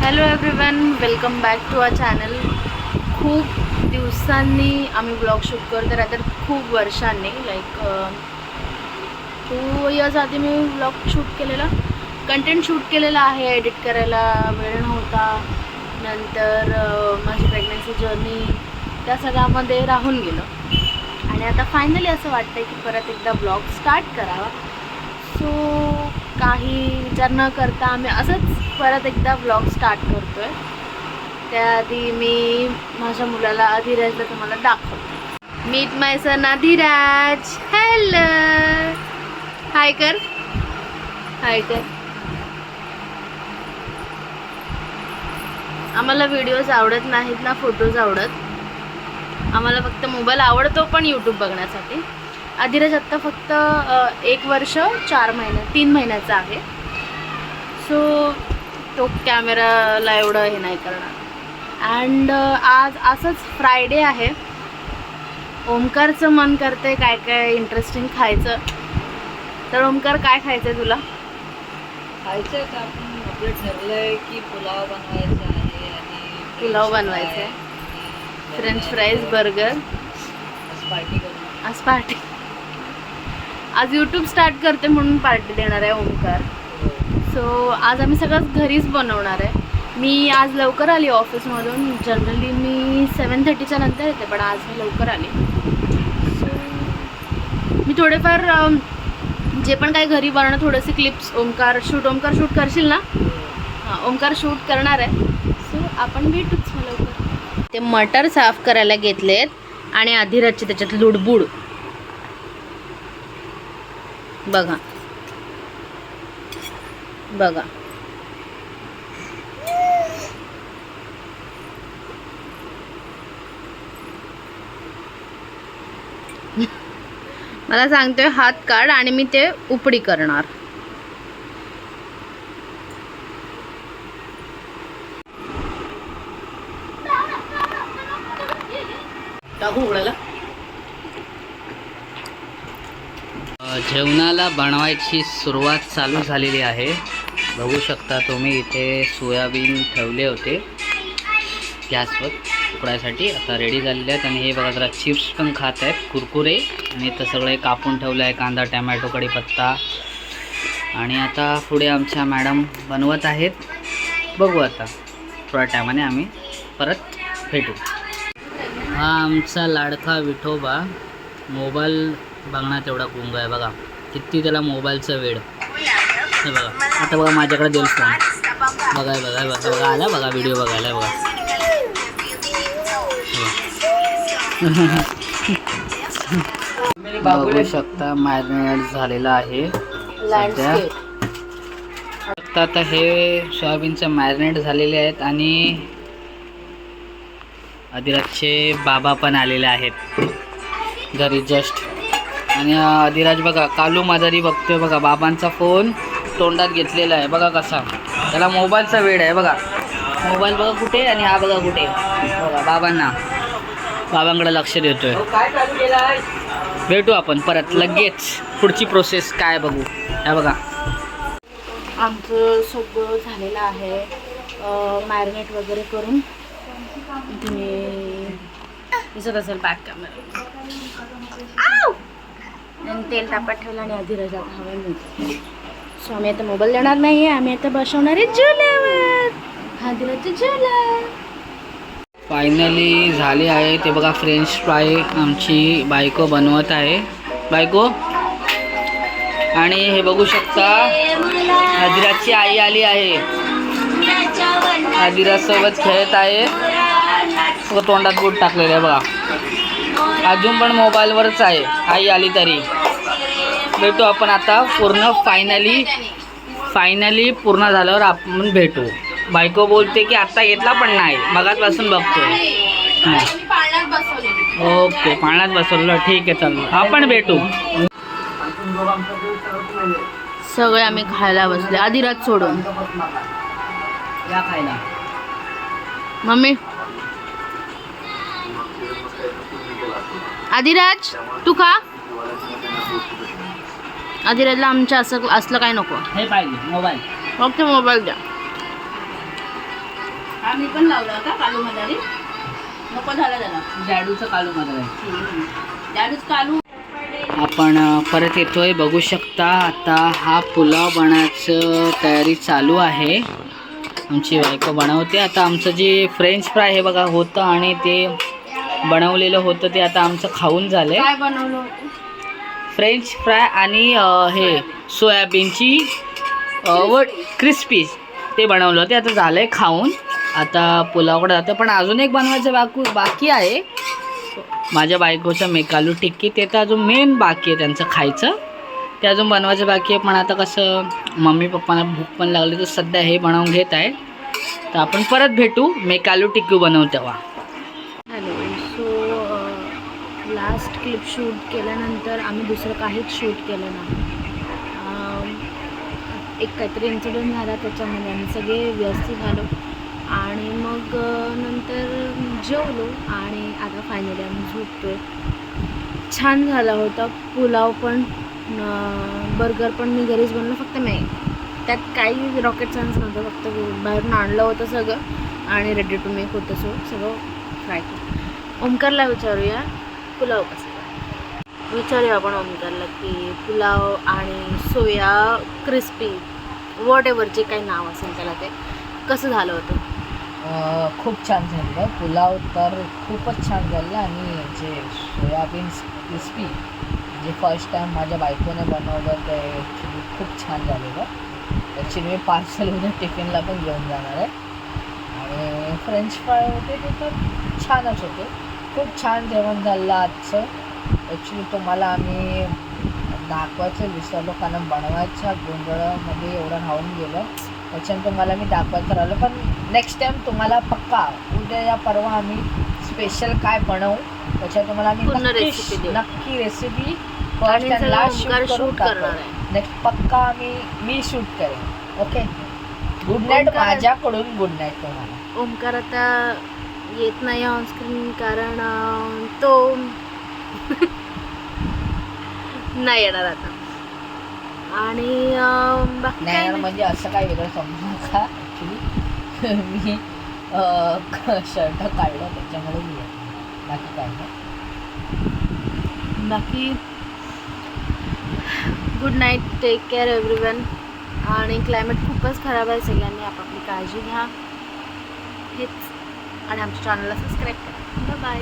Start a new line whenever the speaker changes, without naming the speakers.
Hello everyone, welcome back to our channel. खूप दिवसांनी आम्ही ब्लॉग शूट करतो, तर खूप वर्षांनी लाईक 2 इयर्स आधी मी ब्लॉग शूट केलेला, कंटेंट शूट केलेला आहे. एडिट करायला वेळ नव्हता. नंतर माझी प्रेग्नन्सी जर्नी त्या सगळ्यामध्ये राहून गेलं आणि आता फायनली असं वाटतं आहे की परत एकदा ब्लॉग स्टार्ट करावा. सो काही विचार न करता आम्ही असंच परत एकदा ब्लॉग स्टार्ट करतो आहे. त्याआधी मी माझ्या मुलाला अधिराजला तुम्हाला दाखवतो. Meet my son Adhiraj. Hello, hi कर, हाय कर. आम्हाला व्हिडिओज आवडत नाहीत ना फोटोज आवडत. आम्हाला फक्त मोबाईल आवडतो, पण यूट्यूब बघण्यासाठी. अधिराज आत्ता फक्त 1 वर्ष 3 महिन्याचा आहे. सो तो कॅमेराला एवढं हे नाही करणार. अँड आज असंच फ्रायडे आहे. ओमकारचं मन करतंय काय काय इंटरेस्टिंग खायचं. तर ओमकार, काय खायचं आहे तुला?
खायचं आहे. आपण आपलं ठरलं आहे की पुलाव बनवायचा आहे आणि
पुलाव बनवायचा आहे, फ्रेंच फ्राईज, बर्गर. आज पार्टी. आज यूट्यूब स्टार्ट करते म्हणून पार्टी देणार आहे ओमकार. सो आज आम्ही सगळंच घरीच बनवणार आहे. मी आज लवकर आली ऑफिसमधून. जनरली मी 7:30च्या नंतर येते, पण आज मी लवकर आली. सो मी थोडेफार जे पण काही घरी बनवणं, थोडेसे क्लिप्स ओमकार शूट करशील ना? हां, ओमकार शूट करणार आहे. सो आपण भेटूच मग लवकर. ते मटर साफ करायला घेतलेत आणि अधिराजची त्याच्यात लुडबुड बघा बघा. मला सांगतोय हात काढ आणि मी ते उपडी करणार. टाकू उघडायला.
जेवणाला बनवायची सुरुवात चालू झालेली आहे. बघू शकता तुम्ही, इथे सोयाबीन ठेवले होते गॅसवर उकडायसाठी. आता रेडी झालेले आहेत. आणि हे बघा, जरा चिप्स पण खात आहेत, कुरकुरे. आणि इथं सगळे कापून ठेवलं आहे, कांदा, टमॅटो, कढीपत्ता. आणि आता पुढे आमच्या मॅडम बनवत आहेत. बघू आता थोड्या टायमाने आम्ही परत भेटू. हा आमचा लाडका विठोबा मोबाईल बघण्यात एवढा गुंग आहे. बघा किती त्याला मोबाईलचं वेळ. हे बघा, आता बघा माझ्याकडे देईल फोन. बघा बघा बघा बघा आला बघा, व्हिडिओ बघायला बघा. बघू शकता मॅरिनेट झालेलं आहे सध्या. आता हे सोयाबीनचं मॅरिनेट झालेले आहेत. आणि अधिराजचे बाबा पण आलेले आहेत घरी जस्ट. आणि अधिराज बघा कालू मादारी बघतोय. बघा बाबांचा फोन तोंडात घेतलेला आहे. बघा कसा त्याला मोबाईलचा वेळ आहे. बघा मोबाईल बघा कुठे, आणि हा बघा कुठे. बघा बाबांकडे लक्ष देतोय. भेटू आपण परत लगेच. पुढची प्रोसेस काय बघू. हे बघा
आमचं सगळं झालेलं आहे मॅरिनेट वगैरे करून. तुम्ही दिसत असेल बॅक कॅमेरा. आणि तेल तापत ठेवलं आणि अधिराज आता हवा मिळते. सो आम्ही आता मोबाईल देणार नाही आहे. आम्ही आता बसवणार आहे झुल्यावर, अधिराजच्या झुला.
फायनली झाले आहे ते बघा. फ्रेंच फ्राय आमची बायको बनवत आहे. बायको. आणि हे बघू शकता अधिराजची आई आली आहे. अधिराज सोबत खेळत आहे. सगळं तोंडात बोट टाकलेलं आहे बघा. अजून पण मोबाईलवरच आहे आई आली तरी. भेटू आपण आता पूर्ण फायनली पूर्ण झाल्यावर आपण भेटू. बायको बोलते की आत्ता घेतला पण नाही, मगाचपासून बघतोय. ओके, पाण्यात बसवलं. ठीक आहे, चल आपण भेटू.
सगळे आम्ही खायला बसले, अधिराज सोडून.
या खायला
मम्मी. अधिराज तू खा. अधिराजला आमच्या असलं काय नको.
हे पाहिजे मोबाईल.
फक्त मोबाईल द्या. हा मी पण लावला होता कालू मदारी, नको झाला त्याला.
जाडूचं कालू मदारी.
त्यावेळेस कालू.
आपण परत येतोय, बघू शकता. आता हा पुलाव बनायचं तयारी चालू आहे. आमची बायको बनवते. आता आमचं जे फ्रेंच फ्राय हे बघा होतं आणि ते बनवलेलं होतं ते आता आमचं खाऊन झालंय.
काय बनवलं होतं?
फ्रेंच फ्राय आणि हे सोयाबीनची क्रिस्पी ते बनवलं होते. आता झालंय खाऊन. आता पुलावकडे जातं, पण अजून एक बनवायचं बाकी आहे. माझ्या बायकोचं मेकालू टिक्की, ते तर अजून मेन बाकी आहे त्यांचं खायचं. ते अजून बनवायचं बाकी आहे. पण आता कसं मम्मी पप्पांना भूक पण लागली तर सध्या हे बनवून घेत आहे. तर आपण परत भेटू मेकालू टिक्की बनवू तेव्हा.
Hello. So last clip shoot केल्यानंतर आम्ही दुसरं काहीच शूट केलं नाही. एक काहीतरी इन्सिडेंट झाला, त्याच्यामध्ये आम्ही सगळे व्यस्त झालो आणि मग नंतर जेवलो आणि आता फायनली आम्ही झोपतोय. छान झाला होता पुलाव पण, बर्गर पण मी घरीच बनवलं, फक्त नाही त्यात काही रॉकेट सायन्स नव्हतं, फक्त बाहेरून आणलं होतं सगळं आणि रेडी टू मेक होतं. सगळं फ्राय केलं. ओमकारला विचारूया पुलाव कसा विचारूया आपण ओमकारला की पुलाव आणि सोया क्रिस्पी वॉट एव्हर जे काही नाव असेल त्याला, ते कसं झालं होतं.
खूप छान झालेलं पुलाव तर खूपच छान झालं. आणि जे सोयाबीन क्रिस्पी जे फर्स्ट टाईम माझ्या बायकोने बनवलं ते ॲक्च्युली खूप छान झालेलं. ॲक्च्युली मी पार्सल उद्या टिफिनला पण घेऊन जाणार आहे. आणि फ्रेंच फ्राय होते ते तर छानच होते. खूप छान जेवण झालं आजचं. ॲक्च्युली तुम्हाला आम्ही दाखवायचं विसरलो, कारण बनवायच्या गोंधळामध्ये एवढं राहून गेलं. त्याच्यानंतर मला मी दाखवायचं राहिलं. पण नेक्स्ट टाईम तुम्हाला पक्का उद्या या परवा आम्ही स्पेशल काय बनवू त्याच्यात तुम्हाला आम्ही नक्की recipe first and last shoot करणार आहे. नेक्स्ट पक्का मी शूट करेन. ओके. गुड नाईट माझ्याकडून. गुड नाईट तुम्हाला.
ओमकार आता येत नाही ऑनस्क्रीन कारण तो नाही येणार आता. आणि बाकी
नाही म्हणजे असं काय वेगळं समजू नका. ॲक्च्युली मी शर्ट काढलं त्याच्यामुळे मी बाकी काय नाही.
बाकी good night, take care everyone. आणि क्लायमेट खूपच खराब आहे, सगळ्यांनी आपापली काळजी घ्या हेच. आणि आमच्या चॅनलला सबस्क्राईब करा. बाय.